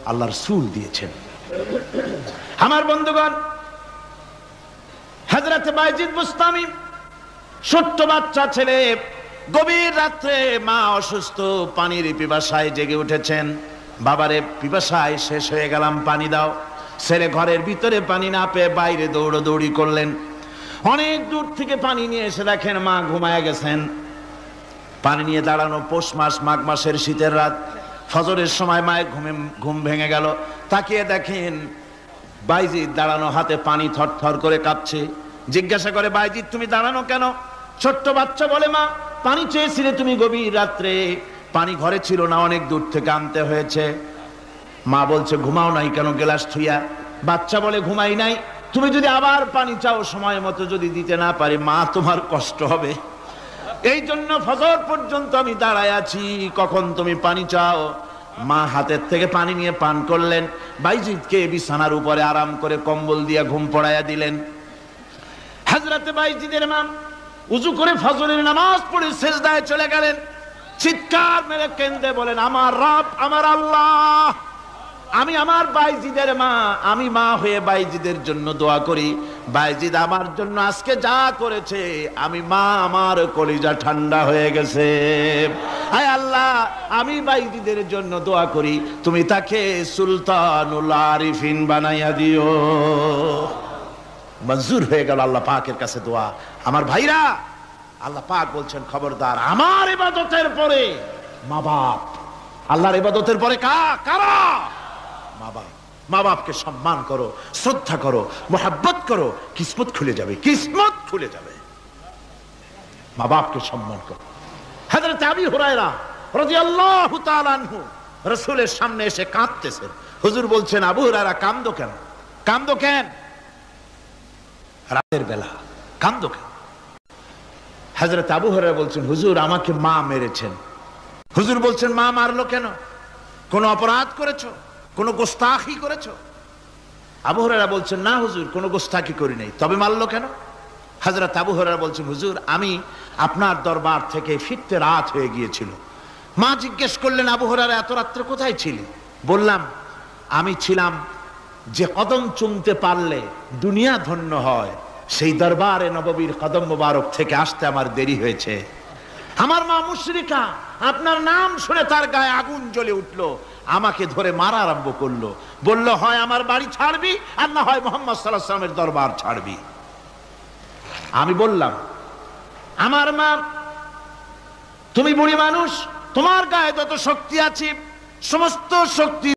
আল্লাহ রাসূল দিয়েছেন। আমার বন্ধুগণ, হযরত বাইজিদ বুস্তামি ছোট্ট বাচ্চা ছেলে, গভীর রাত্রে মা অসুস্থ, পানির পিপাসায় জেগে উঠেছেন। বাবারে পিপাসায় শেষ হয়ে গেলাম, পানি দাও। ছেলে ঘরের ভিতরে পানি না পেয়ে বাইরে দৌড়াদৌড়ি করলেন। অনেক দূর থেকে পানি নিয়ে এসে দেখেন মা ঘুমায় গেছেন। পানি নিয়ে দাঁড়ানো, পৌষ মাস, মাঘ মাসের শীতের রাত, ফজরের সময় মায়ের ঘুম ভেঙে গেল। তাকিয়ে দেখেন বাইজিদ দাঁড়ানো, হাতে পানি থরথর করে কাঁপছে। জিজ্ঞাসা করে, বাইজিদ তুমি দাঁড়ানো কেন? ছোট্ট বাচ্চা বলে, মা পানি চেয়েছিলে তুমি গভীর রাত্রে, পানি ঘরে ছিল না, অনেক দূর থেকে আনতে হয়েছে। মা বলছে, ঘুমাও নাই কেন গ্লাস থুইয়া? বাচ্চা বলে, ঘুমাই নাই। তুমি যদি আবার পানি চাও, সময় মতো যদি দিতে না পারি, মা তোমার কষ্ট হবে। এই জন্য ফজর পর্যন্ত আমি দাঁড়ায় আছি, কখন তুমি পানি চাও। মা হাতের থেকে পানি নিয়ে পান করলেন। বাইজিদকে বিছানার উপরে আরাম করে কম্বল দিয়ে ঘুম পড়াইয়া দিলেন। হযরত বাইজিদের মা উযু করে ফজরের নামাজ পড়ে সিজদায় চলে গেলেন। চিৎকার মেরে কেঁদে বলেন, আমার রব, আমার আল্লাহ, আমি আমার বাইজিদের মা, আমি মা হয়ে বাইজিদের জন্য দোয়া করি। বাইজিদ আমার জন্য আজকে যা করেছে, আমি মা, আমার কলিজা ঠান্ডা হয়ে গেছে। আয় আল্লাহ, আমি বাইজিদের জন্য দোয়া করি, তুমি তাকে সুলতানুল আরিফিন বানাইয়া দিও। মঞ্জুর হয়ে গেল আল্লাহ পাকের কাছে দোয়া। আমার ভাইরা, আল্লাহ পাক বলছেন, খবরদার, আমার ইবাদতের পরে মা বাপ, আল্লাহর ইবাদতের পরে কারা? মা বাপ। মা বাপকে সম্মান করো, শ্রদ্ধা করো, মোহাব্বত করো, কিসমত খুলে যাবে, কিসমত খুলে যাবে। মা বাপকে সম্মান করো। হযরত আবু হুরায়রা রাদিয়াল্লাহু তাআলা আনহু রাসূলের সামনে এসে কাঁদতেছেন। হুজুর বলছেন, আবু হুরায়রা কাঁদো কেন? কাঁদো কেন? রাতের বেলা কাঁদো কেন? হযরত আবু হুরায়রা বলছেন, হুজুর আমাকে মা মেরেছেন। হুজুর বলছেন, মা মারলো কেন? কোন অপরাধ করেছো? কোন গোস্তাখি করেছো? আবু হুরায়রা বলছেন, না হুজুর, কোন গোস্তাখি করি নাই, তবে মারলো কেন? হযরত আবু হুরায়রা বলছেন, হুজুর আমি আপনার দরবার থেকে ফিরতে রাত হয়ে গিয়েছিল। মা জিজ্ঞেস করলেন, আবু হুরায়রা এত রাত্রে কোথায় ছিলি? বললাম, আমি ছিলাম যে কদম চুমতে পারলে দুনিয়া ধন্য হয়, সেই দরবারে নববীর কদম মোবারক থেকে আসতে আমার দেরি হয়েছে। আমার মা মুশরিকা, আপনার নাম শুনে তার গায়ে আগুন জ্বলে উঠলো, আমাকে ধরে মারা আরম্ভ করলো। বলল, হয় আমার বাড়ি ছাড়বি, আর না হয় মুহাম্মদ সাল্লাল্লাহু আলাইহি ওয়াসাল্লামের দরবার ছাড়বি। আমি বললাম, আমার মা, তুমি বুড়ি মানুষ, তোমার গায়ে যত শক্তি আছে, সমস্ত শক্তি